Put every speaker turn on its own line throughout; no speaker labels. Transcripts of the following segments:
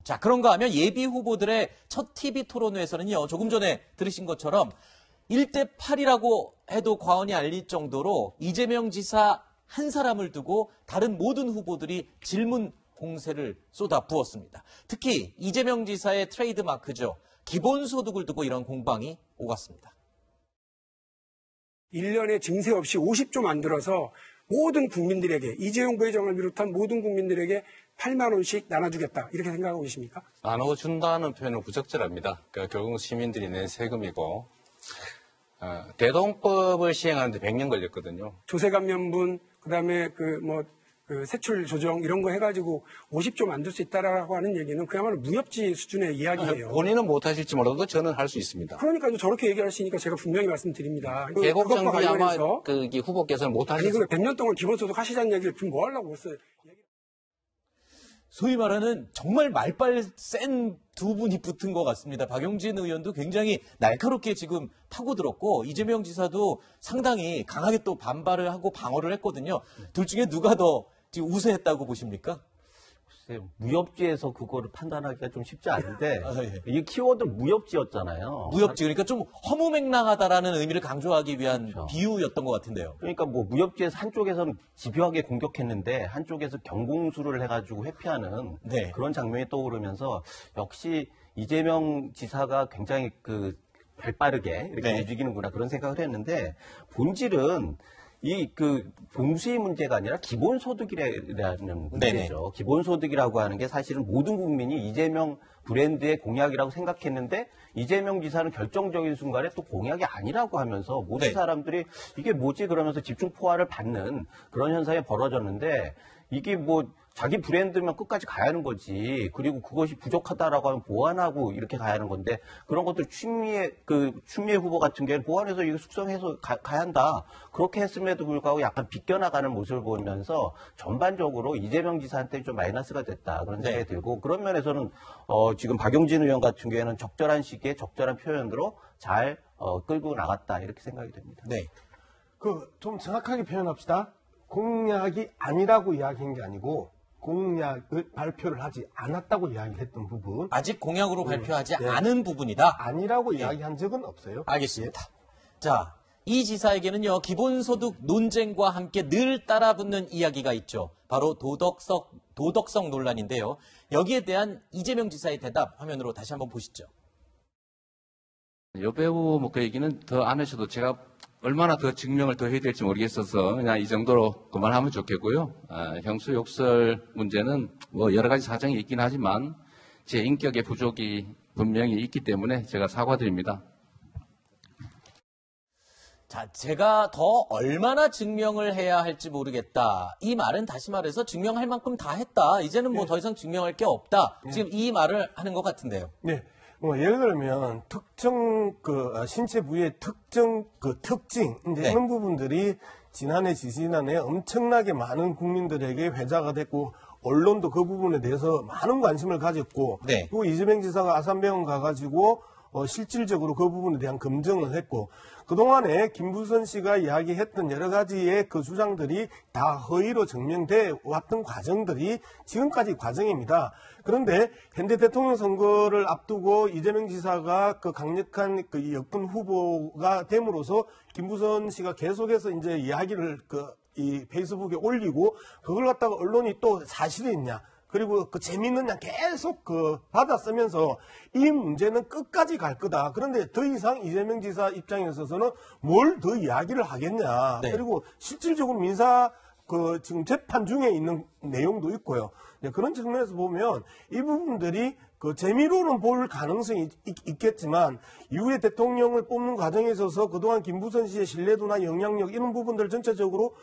자, 그런가 하면 예비 후보들의 첫 TV 토론회에서는요, 조금 전에 들으신 것처럼 1대8이라고 해도 과언이 아닐 정도로 이재명 지사 한 사람을 두고 다른 모든 후보들이 질문 공세를 쏟아부었습니다. 특히 이재명 지사의 트레이드 마크죠. 기본소득을 두고 이런 공방이 오갔습니다.
1년에 증세 없이 50조 만들어서 모든 국민들에게, 이재용 부회장을 비롯한 모든 국민들에게 8만 원씩 나눠주겠다, 이렇게 생각하고 계십니까?
나눠준다는 표현은 부적절합니다. 그러니까 결국 시민들이 낸 세금이고, 대동법을 시행하는데 100년 걸렸거든요.
조세 감면분, 그다음에 세출 조정 이런 거 해가지고 50조 만들 수 있다라고 하는 얘기는 그야말로 무협지 수준의 이야기예요.
본인은 못하실지 몰라도 저는 할 수 있습니다.
그러니까 저렇게 얘기하시니까 제가 분명히 말씀드립니다.
개곡정비 아마 후보께서는 못하실 수
있습니다. 100년 동안 기본소득 하시자는 얘기를 지금 뭐 하려고 했어요.
소위 말하는 정말 말빨 센 두 분이 붙은 것 같습니다. 박용진 의원도 굉장히 날카롭게 지금 파고들었고 이재명 지사도 상당히 강하게 또 반발을 하고 방어를 했거든요. 둘 중에 누가 더 지금 우세했다고 보십니까?
무협지에서 그거를 판단하기가 좀 쉽지 않은데
예.
이 키워드 무협지였잖아요.
무협지, 그러니까 좀 허무맹랑하다라는 의미를 강조하기 위한 그렇죠. 비유였던 것 같은데요.
그러니까 무협지에서 한쪽에서는 집요하게 공격했는데 한쪽에서 경공수를 해가지고 회피하는
네.
그런 장면이 떠오르면서 역시 이재명 지사가 굉장히 발빠르게 이렇게 움직이는구나 그런 생각을 했는데 본질은 봉수의 문제가 아니라 기본소득이라는 문제죠. 기본소득이라고 하는 게 사실은 모든 국민이 이재명 브랜드의 공약이라고 생각했는데 이재명 지사는 결정적인 순간에 또 공약이 아니라고 하면서 모든 사람들이 이게 뭐지 그러면서 집중 포화를 받는 그런 현상이 벌어졌는데 이게 자기 브랜드면 끝까지 가야 하는 거지. 그리고 그것이 부족하다라고 하면 보완하고 이렇게 가야 하는 건데 그런 것들 추미애 후보 같은 경우는 보완해서 이거 숙성해서 가야 한다. 그렇게 했음에도 불구하고 약간 비껴나가는 모습을 보면서 전반적으로 이재명 지사한테 좀 마이너스가 됐다. 그런 생각이 들고 그런 면에서는 지금 박용진 의원 같은 경우에는 적절한 시기에 적절한 표현으로 잘 끌고 나갔다. 이렇게 생각이 됩니다.
네.
좀 정확하게 표현합시다. 공약이 아니라고 이야기한 게 아니고 공약을 발표를 하지 않았다고 이야기했던 부분.
아직 공약으로 발표하지 않은 부분이다.
아니라고 이야기한 적은 없어요.
알겠습니다. 자, 이 지사에게는요. 기본소득 논쟁과 함께 늘 따라붙는 이야기가 있죠. 바로 도덕성 논란인데요. 여기에 대한 이재명 지사의 대답 화면으로 다시 한번 보시죠.
여배우 그 얘기는 더 안 하셔도 제가 얼마나 더 증명을 더 해야 될지 모르겠어서 그냥 이 정도로 그만하면 좋겠고요. 형수 욕설 문제는 여러 가지 사정이 있긴 하지만 제 인격의 부족이 분명히 있기 때문에 제가 사과드립니다.
자, 제가 더 얼마나 증명을 해야 할지 모르겠다. 이 말은 다시 말해서 증명할 만큼 다 했다. 이제는 더 이상 증명할 게 없다. 지금 이 말을 하는 것 같은데요.
네. 예를 들면 특정 신체 부위의 특정 특징 이런 부분들이 지난해 지지난해 엄청나게 많은 국민들에게 회자가 됐고 언론도 그 부분에 대해서 많은 관심을 가졌고 그리고 이재명 지사가 아산병원 가가지고 실질적으로 그 부분에 대한 검증을 했고 그동안에 김부선 씨가 이야기했던 여러 가지의 그 주장들이 다 허위로 증명돼 왔던 과정들이 지금까지 과정입니다. 그런데 현재 대통령 선거를 앞두고 이재명 지사가 강력한 역군 후보가 됨으로써 김부선 씨가 계속해서 이제 이야기를 이 페이스북에 올리고 그걸 갖다가 언론이 또 사실이 있냐 그리고 재미있는 양 계속 받아 쓰면서 이 문제는 끝까지 갈 거다. 그런데 더 이상 이재명 지사 입장에 있어서는 뭘 더 이야기를 하겠냐. 그리고 실질적으로 민사 지금 재판 중에 있는 내용도 있고요. 그런 측면에서 보면 이 부분들이 재미로는 볼 가능성이 있겠지만 이후에 대통령을 뽑는 과정에 있어서 그동안 김부선 씨의 신뢰도나 영향력 이런 부분들 전체적으로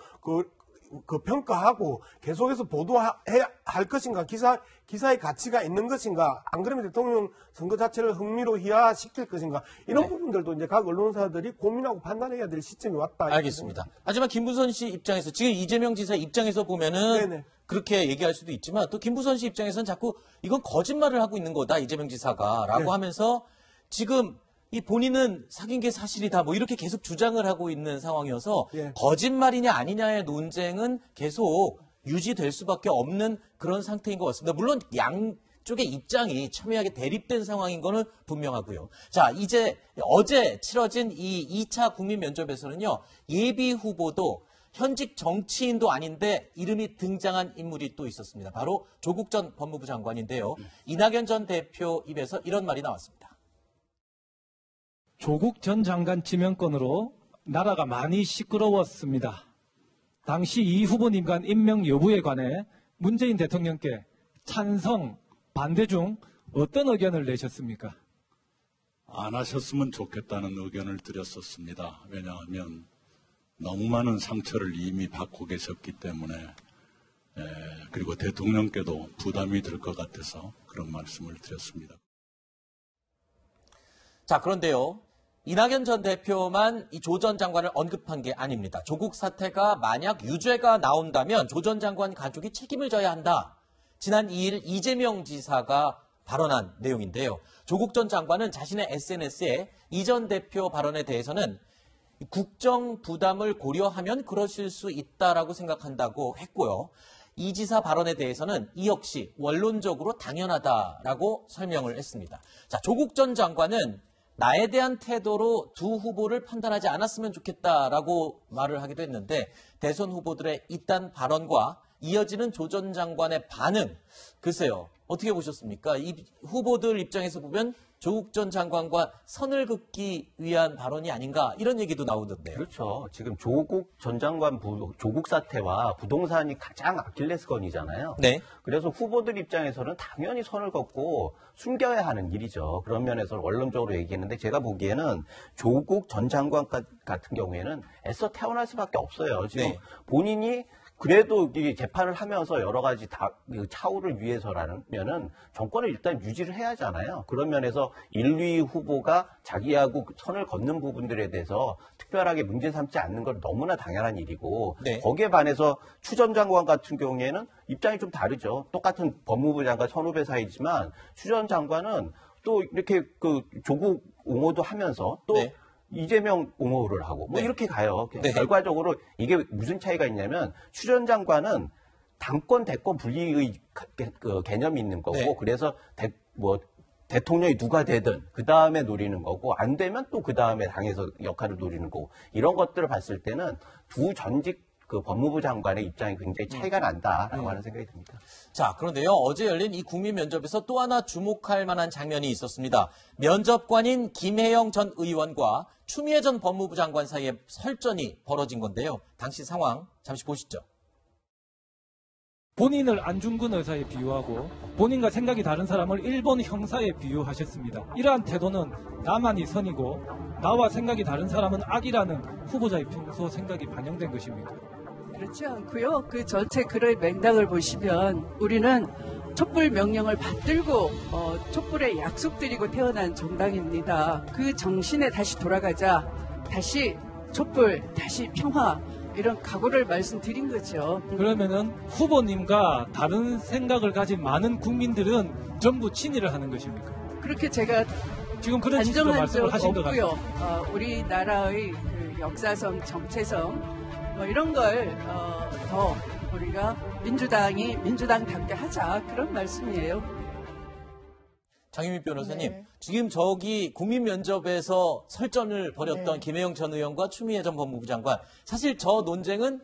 평가하고 계속해서 보도해야 할 것인가, 기사의 가치가 있는 것인가, 안 그러면 대통령 선거 자체를 흥미로 희화시킬 것인가, 이런 부분들도 이제 각 언론사들이 고민하고 판단해야 될 시점이 왔다.
알겠습니다. 하지만 김부선 씨 입장에서, 지금 이재명 지사 입장에서 보면은 그렇게 얘기할 수도 있지만 또 김부선 씨 입장에서는 자꾸 이건 거짓말을 하고 있는 거다, 이재명 지사가. 라고 하면서 지금 이 본인은 사귄 게 사실이다 뭐 이렇게 계속 주장을 하고 있는 상황이어서 거짓말이냐 아니냐의 논쟁은 계속 유지될 수밖에 없는 그런 상태인 것 같습니다. 물론 쪽의 입장이 첨예하게 대립된 상황인 거는 분명하고요. 자, 이제 어제 치러진 이 2차 국민 면접에서는요, 예비 후보도 현직 정치인도 아닌데 이름이 등장한 인물이 또 있었습니다. 바로 조국 전 법무부 장관인데요. 이낙연 전 대표 입에서 이런 말이 나왔습니다.
조국 전 장관 지명권으로 나라가 많이 시끄러웠습니다. 당시 이 후보님 간 임명 여부에 관해 문재인 대통령께 찬성, 반대 중 어떤 의견을 내셨습니까?
안 하셨으면 좋겠다는 의견을 드렸었습니다. 왜냐하면 너무 많은 상처를 이미 받고 계셨기 때문에 그리고 대통령께도 부담이 될 것 같아서 그런 말씀을 드렸습니다.
자, 그런데요. 이낙연 전 대표만 이 조 전 장관을 언급한 게 아닙니다. 조국 사태가 만약 유죄가 나온다면 조 전 장관 가족이 책임을 져야 한다. 지난 2일 이재명 지사가 발언한 내용인데요. 조국 전 장관은 자신의 SNS에 이 전 대표 발언에 대해서는 국정 부담을 고려하면 그러실 수 있다라고 생각한다고 했고요. 이 지사 발언에 대해서는 이 역시 원론적으로 당연하다라고 설명을 했습니다. 자, 조국 전 장관은 나에 대한 태도로 두 후보를 판단하지 않았으면 좋겠다라고 말을 하기도 했는데 대선 후보들의 이딴 발언과 이어지는 조 전 장관의 반응, 글쎄요. 어떻게 보셨습니까? 이 후보들 입장에서 보면 조국 전 장관과 선을 긋기 위한 발언이 아닌가 이런 얘기도 나오던데요.
그렇죠. 지금 조국 전 장관 조국 사태와 부동산이 가장 아킬레스건이잖아요.
네.
그래서 후보들 입장에서는 당연히 선을 긋고 숨겨야 하는 일이죠. 그런 면에서 원론적으로 얘기했는데 제가 보기에는 조국 전 장관 같은 경우에는 애써 태어날 수밖에 없어요. 지금
네.
본인이 그래도 이 재판을 하면서 여러 가지 차후를 위해서라면은 정권을 일단 유지를 해야 하잖아요. 그런 면에서 1, 2 후보가 자기하고 선을 걷는 부분들에 대해서 특별하게 문제 삼지 않는 건 너무나 당연한 일이고
네.
거기에 반해서 추 전 장관 같은 경우에는 입장이 좀 다르죠. 똑같은 법무부 장관 선후배 사이지만 추 전 장관은 또 이렇게 그 조국 옹호도 하면서 또
네.
이재명 옹호를 하고 뭐
네.
이렇게 가요.
네.
결과적으로 이게 무슨 차이가 있냐면 추 전 장관은 당권 대권 분리의 그 개념이 있는 거고
네.
그래서 대통령이 누가 되든 그 다음에 노리는 거고 안 되면 또 그 다음에 당에서 역할을 노리는 거고 이런 것들을 봤을 때는 두 전직 그 법무부 장관의 입장이 굉장히 차이가 난다라고 하는 생각이 듭니다.
자, 그런데요. 어제 열린 이 국민 면접에서 또 하나 주목할 만한 장면이 있었습니다. 면접관인 김혜영 전 의원과 추미애 전 법무부 장관 사이에 설전이 벌어진 건데요. 당시 상황 잠시 보시죠.
본인을 안중근 의사에 비유하고 본인과 생각이 다른 사람을 일본 형사에 비유하셨습니다. 이러한 태도는 나만이 선이고 나와 생각이 다른 사람은 악이라는 후보자의 평소 생각이 반영된 것입니다.
그렇지 않고요. 그 전체 글의 맥락을 보시면 우리는 촛불 명령을 받들고 촛불에 약속드리고 태어난 정당입니다. 그 정신에 다시 돌아가자. 다시 촛불, 다시 평화 이런 각오를 말씀드린 거죠.
그러면은 후보님과 다른 생각을 가진 많은 국민들은 전부 친일을 하는 것입니까?
그렇게 제가
지금 그런 취지로
단정한
말씀을
적
하신 것 같아요.
없고요. 우리나라의 그 역사성, 정체성 이런 걸 더 우리가 민주당이 민주당답게 하자 그런 말씀이에요.
장유미 변호사님,
네.
지금 저기 국민 면접에서 설전을 벌였던
네.
김혜영 전 의원과 추미애 전 법무부 장관, 사실 저 논쟁은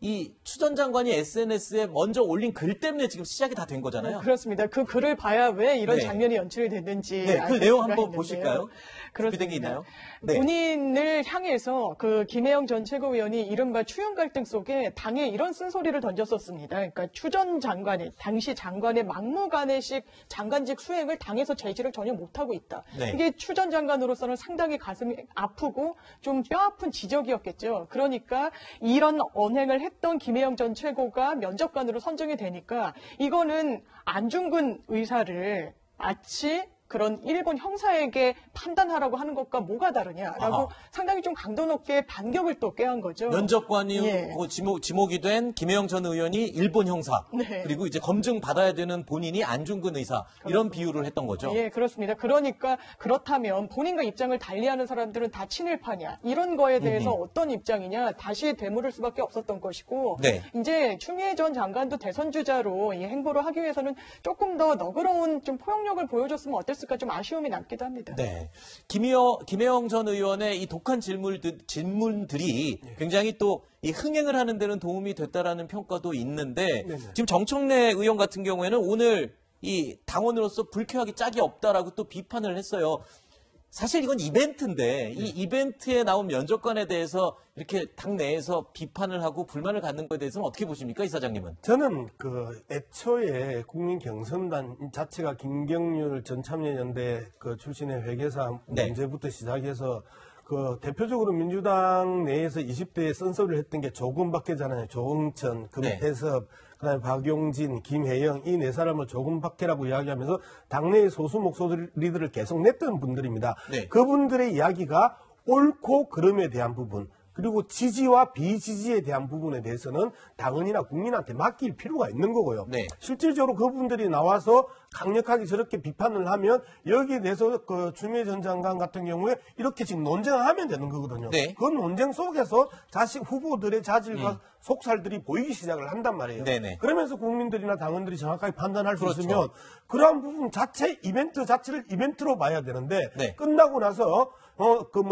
이 추 전 장관이 SNS에 먼저 올린 글 때문에 지금 시작이 다 된 거잖아요.
그렇습니다. 그 글을 봐야 왜 이런
네.
장면이 연출이 됐는지
네, 그
알
내용
수가
한번
있는데요.
보실까요? 준비된 게 있나요? 네.
본인을 향해서 그 김혜영 전 최고위원이 이른바 추영 갈등 속에 당에 이런 쓴소리를 던졌었습니다. 그러니까 추 전 장관이 당시 장관의 막무가내식 장관직 수행을 당에서 제지를 전혀 못하고 있다.
네.
이게 추 전 장관으로서는 상당히 가슴이 아프고 좀 뼈아픈 지적이었겠죠. 그러니까 이런 언행을 했던 김혜영 전 최고가 면접관으로 선정이 되니까 이거는 안중근 의사를 마치 그런 일본 형사에게 판단하라고 하는 것과 뭐가 다르냐라고
아하.
상당히 좀 강도 높게 반격을 또 꾀한 거죠.
면접관이
예.
지목이 된 김혜영 전 의원이 일본 형사,
네.
그리고 이제 검증 받아야 되는 본인이 안중근 의사, 이런 비유를 했던 거죠.
예, 그렇습니다. 그러니까 그렇다면 본인과 입장을 달리하는 사람들은 다 친일파냐 이런 거에 대해서 어떤 입장이냐 다시 되물을 수밖에 없었던 것이고
네.
이제 추미애 전 장관도 대선 주자로 이 행보를 하기 위해서는 조금 더 너그러운 좀 포용력을 보여줬으면 어땠을까 좀 아쉬움이 남기도 합니다.
네. 김혜영 전 의원의 이 독한 질문들이 굉장히 또 이 흥행을 하는 데는 도움이 됐다라는 평가도 있는데 지금 정청래 의원 같은 경우에는 오늘 이 당원으로서 불쾌하기 짝이 없다라고 또 비판을 했어요. 사실 이건 이벤트인데 이 이벤트에 나온 면접관에 대해서 이렇게 당내에서 비판을 하고 불만을 갖는 것에 대해서는 어떻게 보십니까, 이사장님은?
저는 애초에 국민 경선단 자체가 김경률 전 참여연대 출신의 회계사
네.
문제부터 시작해서 대표적으로 민주당 내에서 20대에 쓴소리를 했던 게 조금밖에잖아요. 조응천, 금태섭, 그다음에 박용진, 김혜영 이 네 사람을 조금밖에라고 이야기하면서 당내의 소수 목소리들을 계속 냈던 분들입니다.
네.
그분들의 이야기가 옳고 그름에 대한 부분, 그리고 지지와 비지지에 대한 부분에 대해서는 당원이나 국민한테 맡길 필요가 있는 거고요.
네.
실질적으로 그분들이 나와서 강력하게 저렇게 비판을 하면 여기에 대해서 추미애 전 장관 같은 경우에 이렇게 지금 논쟁을 하면 되는 거거든요.
네.
그 논쟁 속에서 자식 후보들의 자질과 속살들이 보이기 시작을 한단 말이에요.
네네.
그러면서 국민들이나 당원들이 정확하게 판단할 수
그렇죠.
있으면 그러한 부분 자체 이벤트 자체를 이벤트로 봐야 되는데
네.
끝나고 나서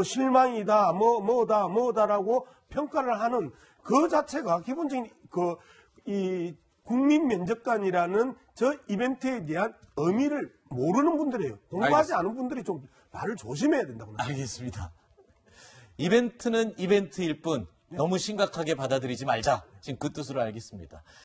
실망이다 뭐다라고 평가를 하는 그 자체가 기본적인 이 국민 면접관이라는 저 이벤트에 대한 의미를 모르는 분들이에요. 공부하지 않은 분들이 좀 말을 조심해야 된다고 생각합니다.
알겠습니다. 이벤트는 이벤트일 뿐 너무 심각하게 받아들이지 말자. 지금 그 뜻으로 알겠습니다.